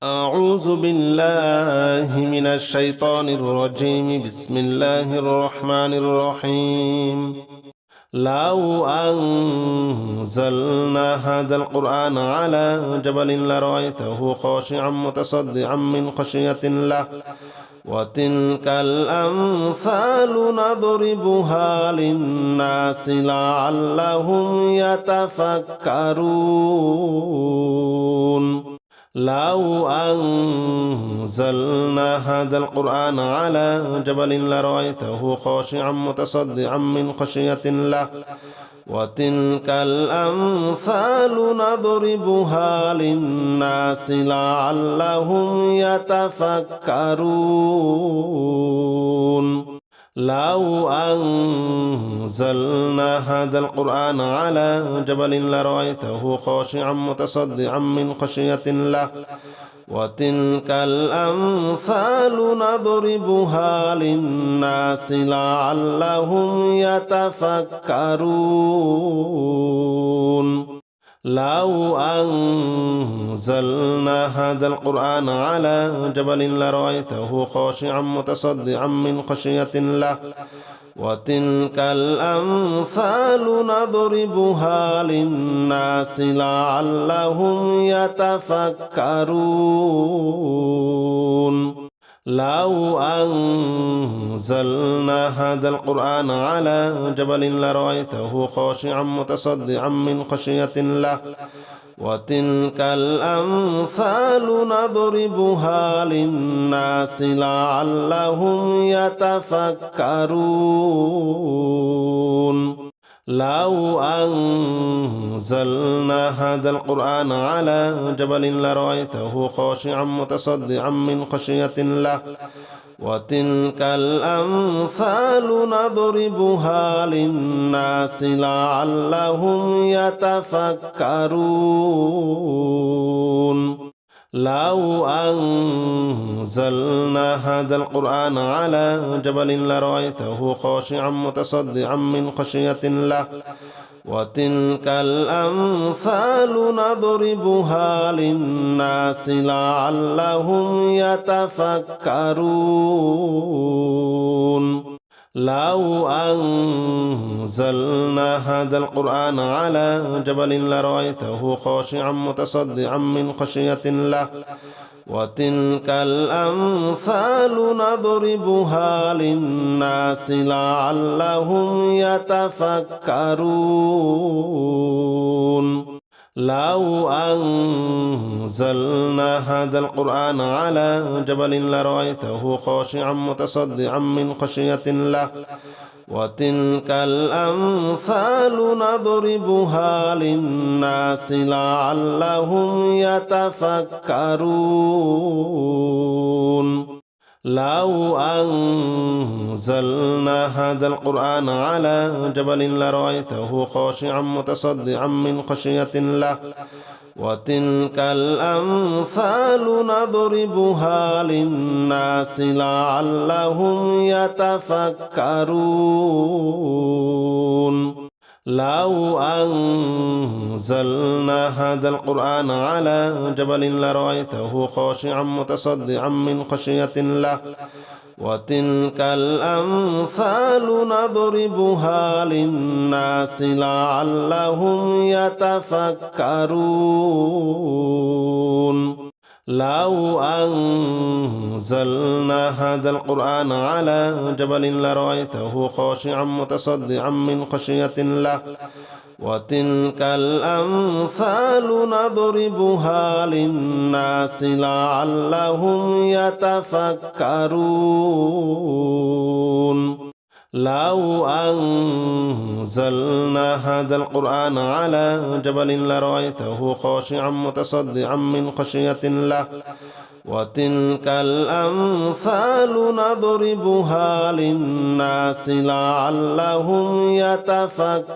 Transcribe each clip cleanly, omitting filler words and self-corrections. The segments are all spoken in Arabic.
أعوذ بالله من الشيطان الرجيم. بسم الله الرحمن الرحيم. لو أنزلنا هذا القرآن على جبل لرأيته خاشعا متصدعا من خشية الله وتلك الأمثال نضربها للناس لعلهم يتفكرون. لو أنزلنا هذا القرآن على جبل لرأيته خاشعا متصدعا من خشية الله وتلك الأمثال نضربها للناس لعلهم يتفكرون. لو أنزلنا هذا القرآن على جبل لرأيته خاشعا متصدعا من خشية الله وتلك الأمثال نضربها للناس لعلهم يتفكرون. لو أنزلنا هذا القرآن على جبل لرأيته خاشعا متصدعا من خشية الله وتلك الأمثال نضربها للناس لعلهم يتفكرون. لو أنزلنا هذا القرآن على جبل لرأيته خاشعا متصدعا من خشية الله وتلك الأمثال نضربها للناس لعلهم يتفكرون. لو أنزلنا هذا القرآن على جبل لرأيته خاشعا متصدعا من خشية الله وتلك الأمثال نضربها للناس لعلهم يتفكرون. لو أنزلنا هذا القرآن على جبل لرأيته خاشعا متصدعا من خشية الله وتلك الأمثال نضربها للناس لعلهم يتفكرون. لو أنزلنا هذا القرآن على جبل لرأيته خاشعا متصدعا من خشية الله وتلك الأمثال نضربها للناس لعلهم يتفكرون. لو أنزلنا هذا القرآن على جبل لرأيته خاشعا متصدعا من خشية الله وتلك الأمثال نضربها للناس لعلهم يتفكرون. لو أنزلنا هذا القرآن على جبل لرأيته خاشعا متصدعا من خشية الله وتلك الأمثال نضربها للناس لعلهم يتفكرون. لو أنزلنا هذا القرآن على جبل لرأيته خاشعا متصدعا من خشية الله وتلك الأمثال نضربها للناس لعلهم يتفكرون. لو أنزلنا هذا القرآن على جبل لرأيته خاشعا متصدعا من خشية الله وتلك الأمثال نضربها للناس لعلهم يتفكرون. لو أنزلنا هذا القرآن على جبل لرأيته خاشعا متصدعا من خشية الله وتلك الأمثال نضربها للناس لعلهم يتفكرون.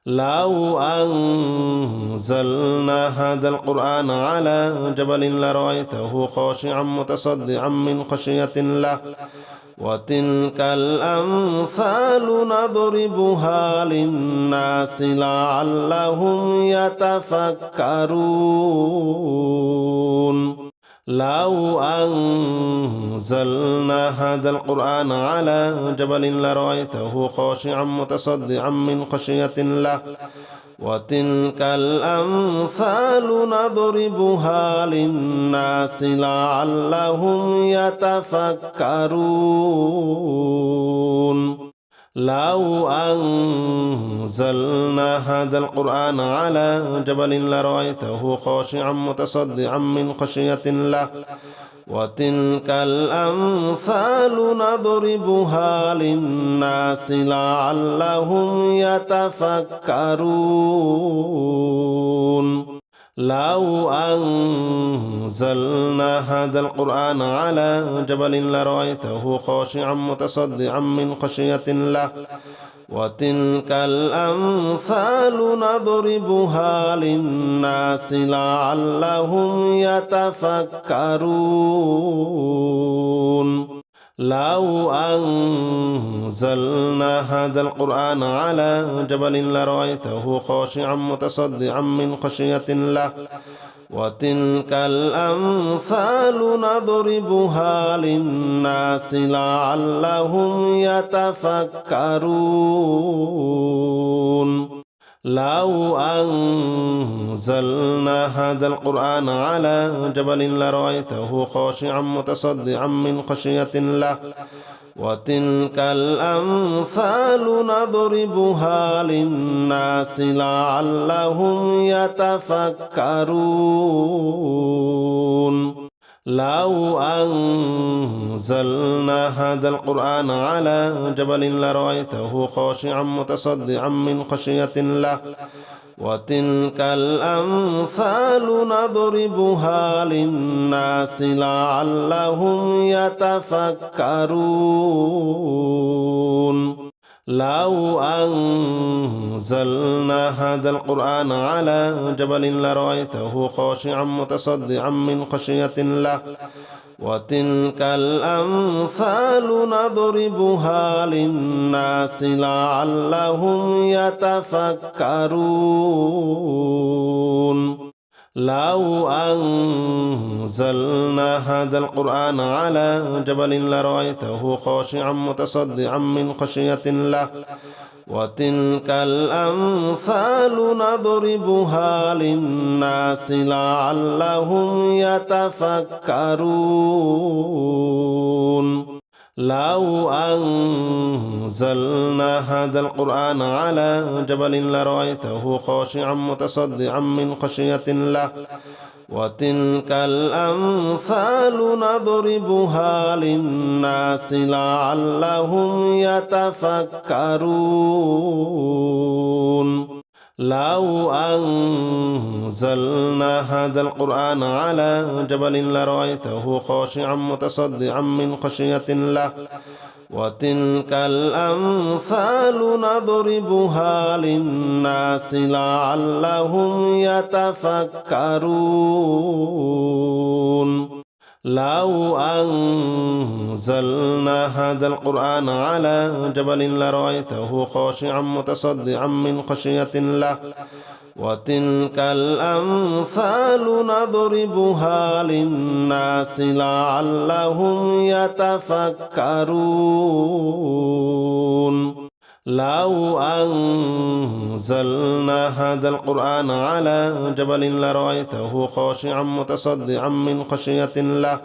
لو أنزلنا هذا القرآن على جبل لرأيته خاشعا متصدعا من خشية الله وتلك الأمثال نضربها للناس لعلهم يتفكرون لو أنزلنا هذا القرآن على جبل لرأيته خاشعا متصدعا من خشية الله وتلك الأمثال نضربها للناس لعلهم يتفكرون لو أنزلنا هذا القرآن على جبل لرأيته خاشعا متصدعا من خشية الله وتلك الأمثال نضربها للناس لعلهم يتفكرون لو أنزلنا هذا القرآن على جبل لرأيته خاشعا متصدعا من خشية الله وتلك الأمثال نضربها للناس لعلهم يتفكرون لو أنزلنا هذا القرآن على جبل لرأيته خاشعا متصدعا من خشية الله وتلك الأمثال نضربها للناس لعلهم يتفكرون لو أنزلنا هذا القرآن على جبل لرأيته خاشعا متصدعا من خشية الله وتلك الأمثال نضربها للناس لعلهم يتفكرون لو أنزلنا هذا القرآن على جبل لرأيته خاشعا متصدعا من خشية الله وتلك الأمثال نضربها للناس لعلهم يتفكرون لو أنزلنا هذا القرآن على جبل لرأيته خاشعا متصدعا من خشية الله وتلك الأمثال نضربها للناس لعلهم يتفكرون لو أنزلنا هذا القرآن على جبل لرأيته خاشعا متصدعا من خشية الله وتلك الأمثال نضربها للناس لعلهم يتفكرون لو أنزلنا هذا القرآن على جبل لرأيته خاشعا متصدعا من خشية الله وتلك الأمثال نضربها للناس لعلهم يتفكرون لو أنزلنا هذا القرآن على جبل لرأيته خاشعا متصدعا من خشية الله وتلك الأمثال نضربها للناس لعلهم يتفكرون لو أنزلنا هذا القرآن على جبل لرأيته خاشعا متصدعا من خشية الله وتلك الأمثال نضربها للناس لعلهم يتفكرون لو أنزلنا هذا القرآن على جبل لرأيته خاشعا متصدعا من خشية الله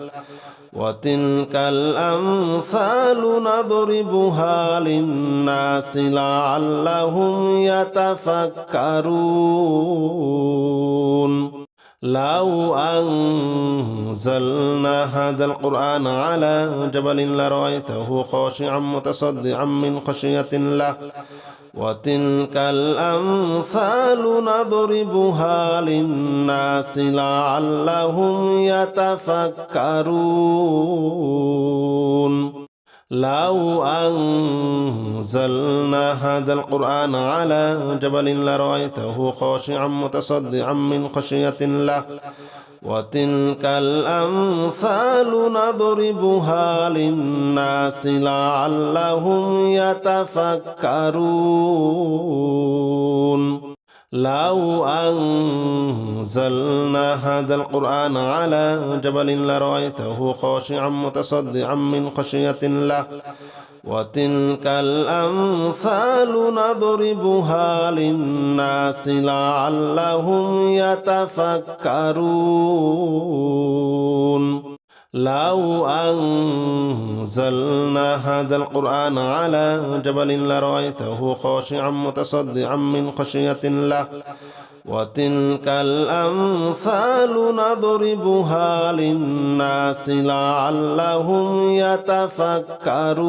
وتلك الأمثال نضربها للناس لعلهم يتفكرون لو أنزلنا هذا القرآن على جبل لرأيته خاشعا متصدعا من خشية الله وتلك الأمثال نضربها للناس لعلهم يتفكرون لو أنزلنا هذا القرآن على جبل لرأيته خاشعا متصدعا من خشية الله وتلك الأمثال نضربها للناس لعلهم يتفكرون لو أنزلنا هذا القرآن على جبل لرأيته خاشعا متصدعا من خشية الله وتلك الأمثال نضربها للناس لعلهم يتفكرون لو أنزلنا هذا القرآن على جبل لرأيته خاشعا متصدعا من خشية الله وتلك الأمثال نضربها للناس لعلهم يتفكرون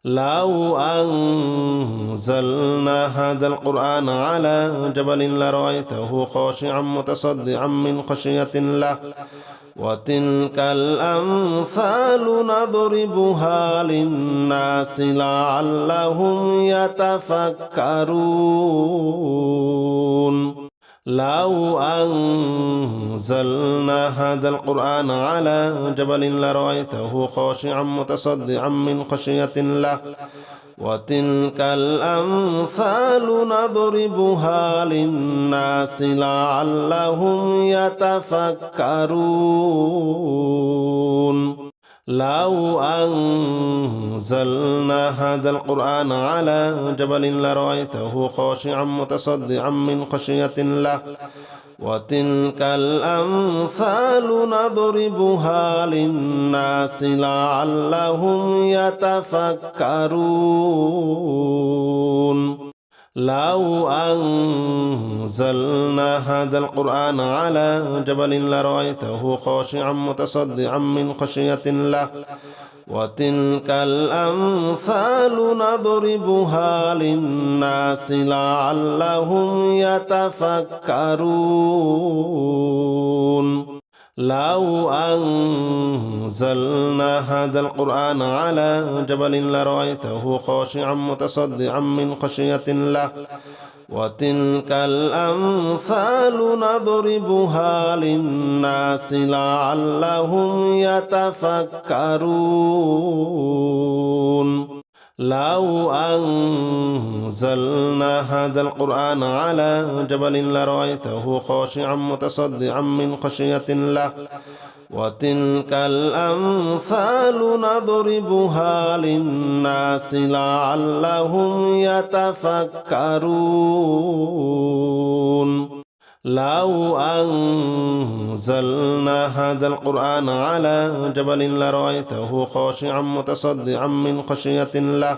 لو أنزلنا هذا القرآن على جبل لرأيته خاشعا متصدعا من خشية الله وتلك الأمثال نضربها للناس لعلهم يتفكرون لو أنزلنا هذا القرآن على جبل لرأيته خاشعا متصدعا من خشية الله وتلك الأمثال نضربها للناس لعلهم يتفكرون لو أنزلنا هذا القرآن على جبل لرأيته خاشعا متصدعا من خشية الله وتلك الأمثال نضربها للناس لعلهم يتفكرون لو أنزلنا هذا القرآن على جبل لرأيته خاشعا متصدعا من خشية الله وتلك الأمثال نضربها للناس لعلهم يتفكرون لو أنزلنا هذا القرآن على جبل لرأيته خاشعا متصدعا من خشية الله وتلك الأمثال نضربها للناس لعلهم يتفكرون لو أنزلنا هذا القرآن على جبل لرأيته خاشعا متصدعا من خشية الله وتلك الأمثال نضربها للناس لعلهم يتفكرون لو أنزلنا هذا القرآن على جبل لرأيته خاشعا متصدعا من خشية الله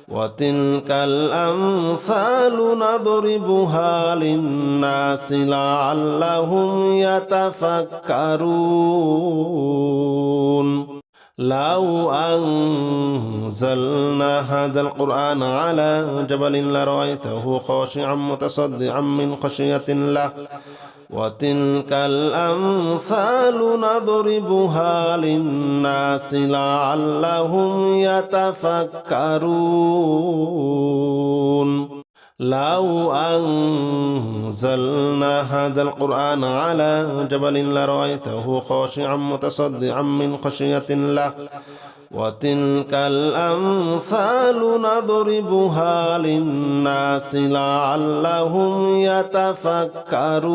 وتلك الأمثال نضربها للناس لعلهم يتفكرون لو أنزلنا هذا القرآن على جبل لرأيته خاشعا متصدعا من خشية الله وتلك الأمثال نضربها للناس لعلهم يتفكرون لو أنزلنا هذا القرآن على جبل لرأيته خاشعا متصدعا من خشية الله وتلك الأمثال نضربها للناس لعلهم يتفكرون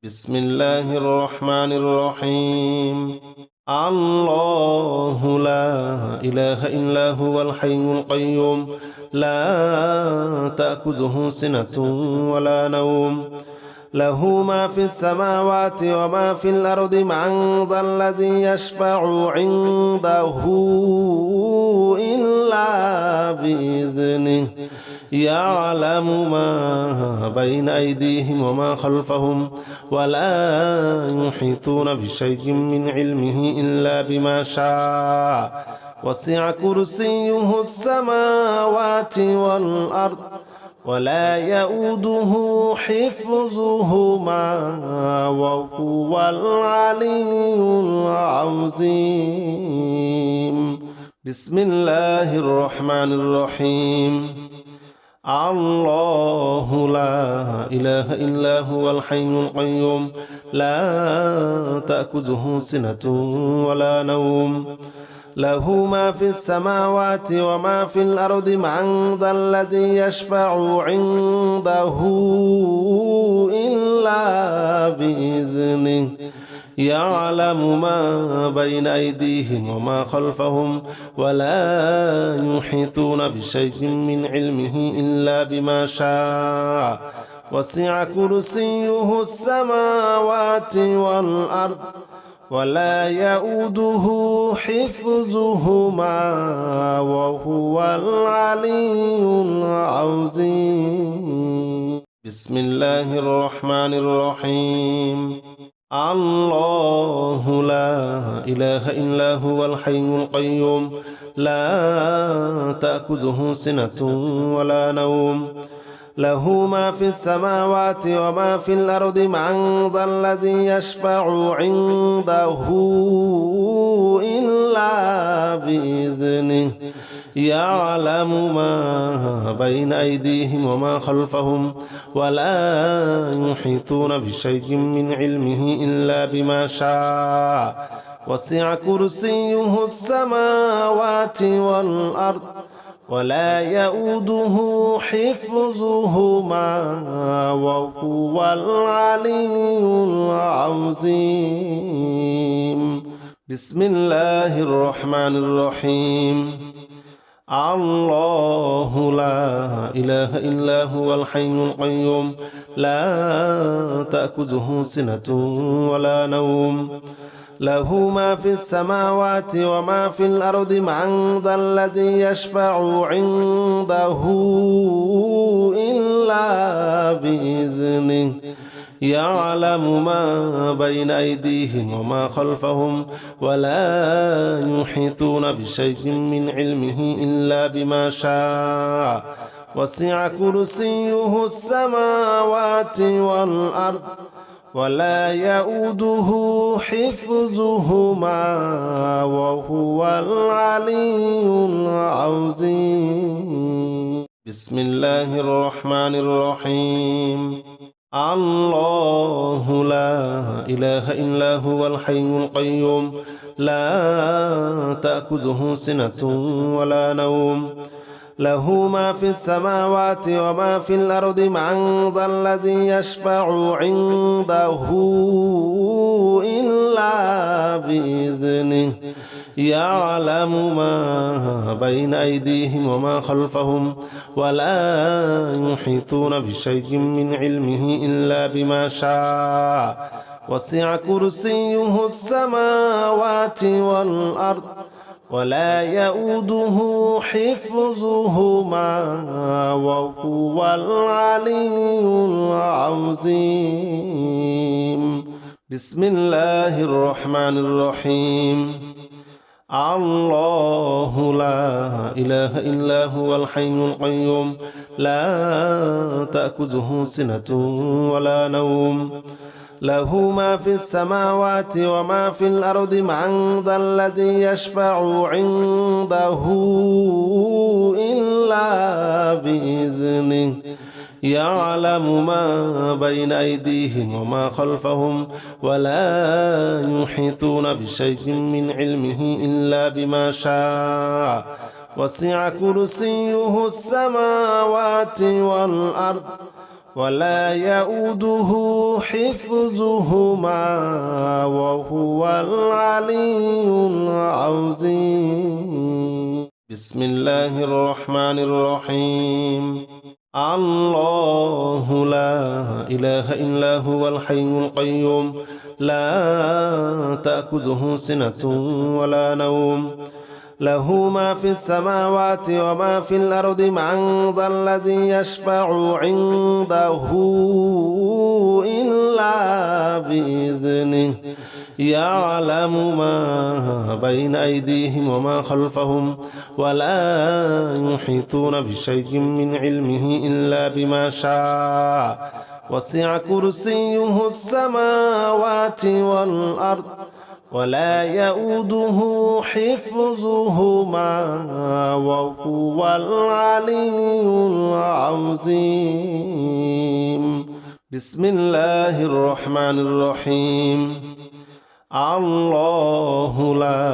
بسم الله الرحمن الرحيم الله لا إله إلا هو الحي القيوم لا تأخذه سنة ولا نوم له ما في السماوات وما في الأرض من ذا الذي يشفع عنده إلا بإذنه يعلم ما بين أيديهم وما خلفهم ولا يحيطون بشيء من علمه إلا بما شاء وسع كرسيه السماوات والأرض ولا يؤوده حفظهما وهو العلي العظيم بسم الله الرحمن الرحيم الله لا إله إلا هو الحي القيوم لا تأخذه سنة ولا نوم له ما في السماوات وما في الأرض من ذا الذي يشفع عنده إلا بإذنه يعلم ما بين أيديهم وما خلفهم ولا يحيطون بشيء من علمه إلا بما شاء وسع كرسيه السماوات والأرض ولا يؤوده حفظهما وهو العلي العظيم بسم الله الرحمن الرحيم الله لا إله إلا هو الحي القيوم لا تأخذه سنة ولا نوم له ما في السماوات وما في الأرض من ذا الذي يشفع عنده إلا بإذنه يعلم ما بين أيديهم وما خلفهم ولا يحيطون بشيء من علمه إلا بما شاء وسع كرسيه السماوات والأرض ولا يؤوده حفظهما وهو العلي العظيم بسم الله الرحمن الرحيم الله لا إله إلا هو الحي القيوم لا تأخذه سنة ولا نوم له ما في السماوات وما في الأرض من ذا الذي يشفع عنده إلا بإذنه يعلم ما بين أيديهم وما خلفهم ولا يحيطون بشيء من علمه إلا بما شاء وسع كرسيه السماوات والأرض ولا يؤوده حفظهما وهو العلي العظيم بسم الله الرحمن الرحيم الله لا إله إلا هو الحي القيوم لا تأخذه سنة ولا نوم له ما في السماوات وما في الأرض من ذا الذي يشفع عنده إلا بإذنه يعلم ما بين أيديهم وما خلفهم ولا يحيطون بشيء من علمه إلا بما شاء وسع كرسيه السماوات والأرض ولا يؤوده حفظهما وهو العلي العظيم بسم الله الرحمن الرحيم الله لا إله إلا هو الحي القيوم لا تأخذه سنة ولا نوم له ما في السماوات وما في الأرض من ذا الذي يشفع عنده إلا بإذنه يعلم ما بين أيديهم وما خلفهم ولا يحيطون بشيء من علمه إلا بما شاء وسع كرسيه السماوات والأرض ولا يؤوده حفظهما وهو العلي العظيم بسم الله الرحمن الرحيم الله لا إله إلا هو الحي القيوم لا تأخذه سنة ولا نوم له ما في السماوات وما في الأرض من ذا الذي يشفع عنده إلا بإذنه يعلم ما بين أيديهم وما خلفهم ولا يحيطون بشيء من علمه إلا بما شاء وسع كرسيه السماوات والأرض ولا يؤوده حفظهما وهو العلي العظيم. بسم الله الرحمن الرحيم. الله لا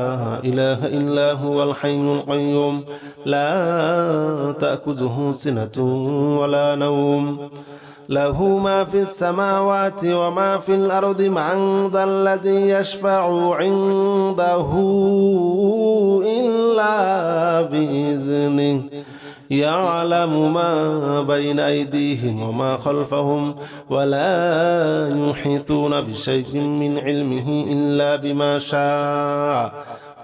إله إلا هو الحي القيوم لا تأخذه سنة ولا نوم له ما في السماوات وما في الأرض من ذا الذي يشفع عنده إلا بإذنه يعلم ما بين أيديهم وما خلفهم ولا يحيطون بشيء من علمه إلا بما شاء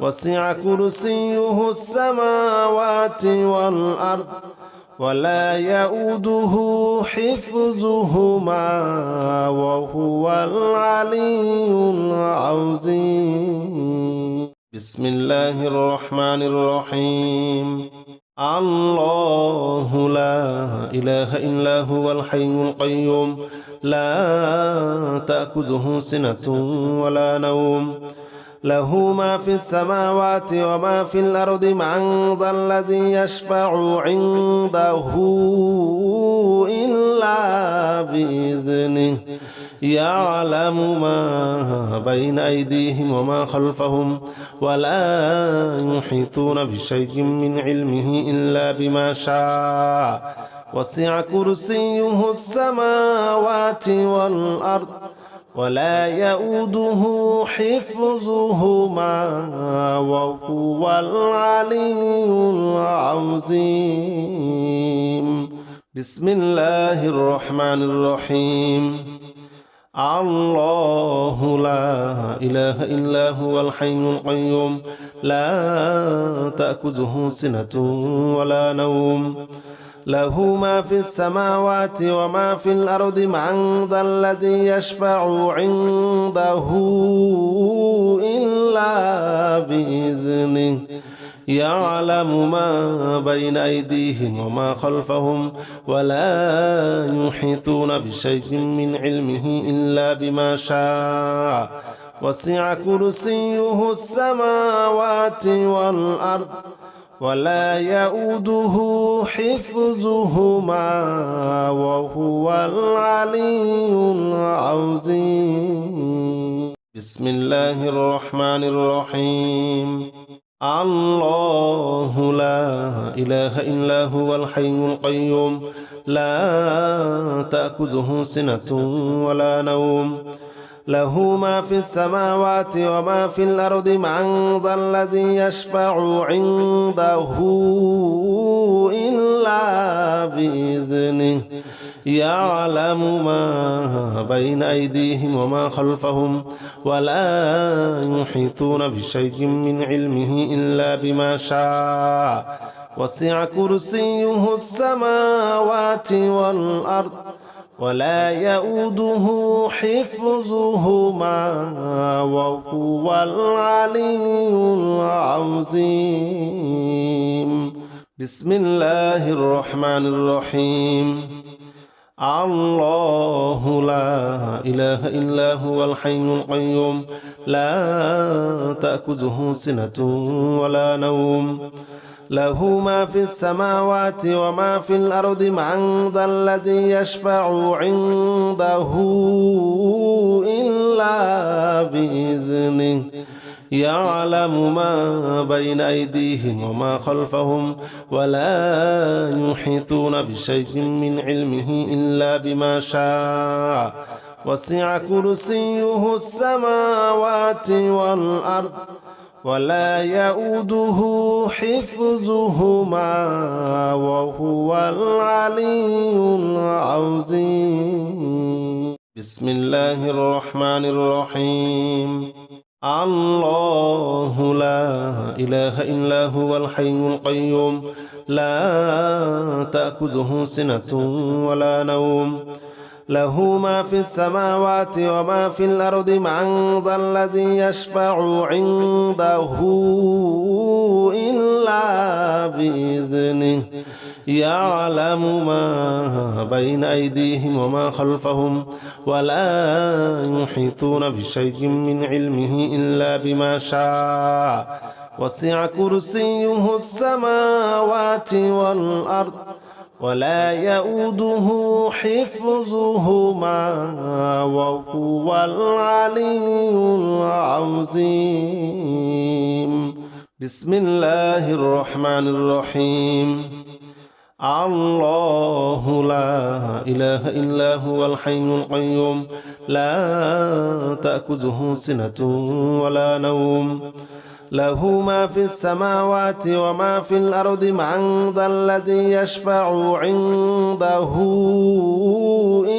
وسع كرسيه السماوات والأرض ولا يؤوده حفظهما وهو العلي العظيم. بسم الله الرحمن الرحيم. الله لا إله إلا هو الحي القيوم لا تأخذه سنة ولا نوم له ما في السماوات وما في الأرض من ذا الذي يشفع عنده إلا بإذنه يعلم ما بين أيديهم وما خلفهم ولا يحيطون بشيء من علمه إلا بما شاء وسع كرسيه السماوات والأرض ولا يؤوده حفظهما وهو العلي العظيم. بسم الله الرحمن الرحيم. الله لا إله إلا هو الحي القيوم لا تأخذه سنة ولا نوم له ما في السماوات وما في الأرض من ذا الذي يشفع عنده إلا بإذنه يعلم ما بين أيديهم وما خلفهم ولا يحيطون بشيء من علمه إلا بما شاء وسع كرسيه السماوات والأرض ولا يؤوده حفظهما وهو العلي العظيم. بسم الله الرحمن الرحيم. الله لا إله إلا هو الحي القيوم لا تأخذه سنة ولا نوم له ما في السماوات وما في الأرض من ذا الذي يشفع عنده إلا بإذنه يعلم ما بين أيديهم وما خلفهم ولا يحيطون بشيء من علمه إلا بما شاء وسع كرسيه السماوات والأرض ولا يؤوده حفظهما وهو العلي العظيم. بسم الله الرحمن الرحيم. الله لا إله إلا هو الحي القيوم لا تأخذه سنة ولا نوم له ما في السماوات وما في الأرض من ذا الذي يشفع عنده إلا بإذنه يعلم ما بين أيديهم وما خلفهم ولا يحيطون بشيء من علمه إلا بما شاء وسع كرسيه السماوات والأرض ولا يؤوده حفظهما وهو العلي العظيم. بسم الله الرحمن الرحيم. الله لا إله إلا هو الحي القيوم لا تأخذه سنة ولا نوم له ما في السماوات وما في الأرض من ذا الذي يشفع عنده إلا بإذنه يعلم ما بين أيديهم وما خلفهم ولا يحيطون بشيء من علمه إلا بما شاء وسع كرسيه السماوات والأرض ولا يؤوده حفظهما وهو العلي العظيم. بسم الله الرحمن الرحيم. الله لا إله إلا هو الحي القيوم لا تأخذه سنة ولا نوم له ما في السماوات وما في الأرض من ذا الذي يشفع عنده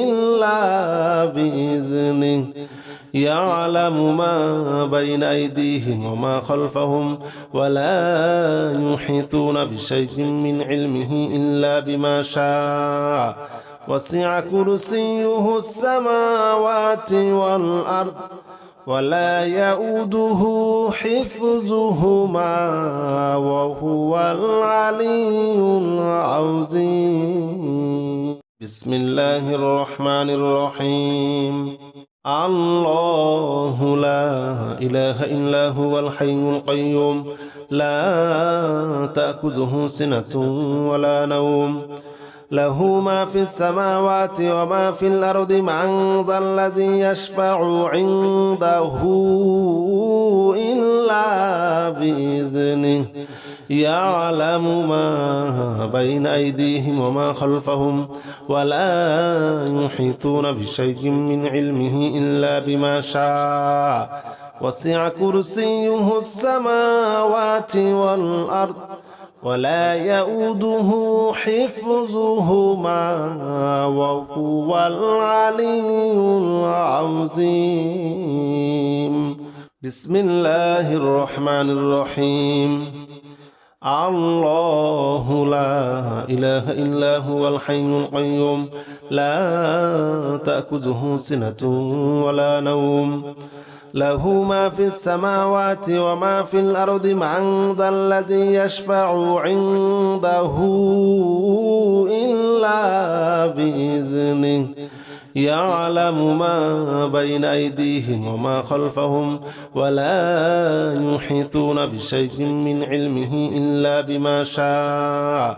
إلا بإذنه يعلم ما بين أيديهم وما خلفهم ولا يحيطون بشيء من علمه إلا بما شاء وسع كرسيه السماوات والأرض ولا يؤوده حفظهما وهو العلي العظيم. بسم الله الرحمن الرحيم. الله لا إله إلا هو الحي القيوم لا تأخذه سنة ولا نوم له ما في السماوات وما في الأرض من ذا الذي يشفع عنده إلا بإذنه يعلم ما بين أيديهم وما خلفهم ولا يحيطون بشيء من علمه إلا بما شاء وسع كرسيه السماوات والأرض ولا يؤوده حفظهما وهو العلي العظيم. بسم الله الرحمن الرحيم. الله لا إله إلا هو الحي القيوم لا تأخذه سنة ولا نوم له ما في السماوات وما في الأرض من ذا الذي يشفع عنده إلا بإذنه يعلم ما بين أيديهم وما خلفهم ولا يحيطون بشيء من علمه إلا بما شاء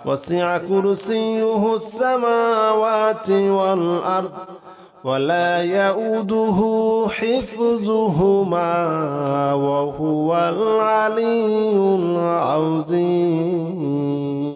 وسع كرسيه السماوات والأرض ولا يؤوده حفظهما وهو العلي العظيم.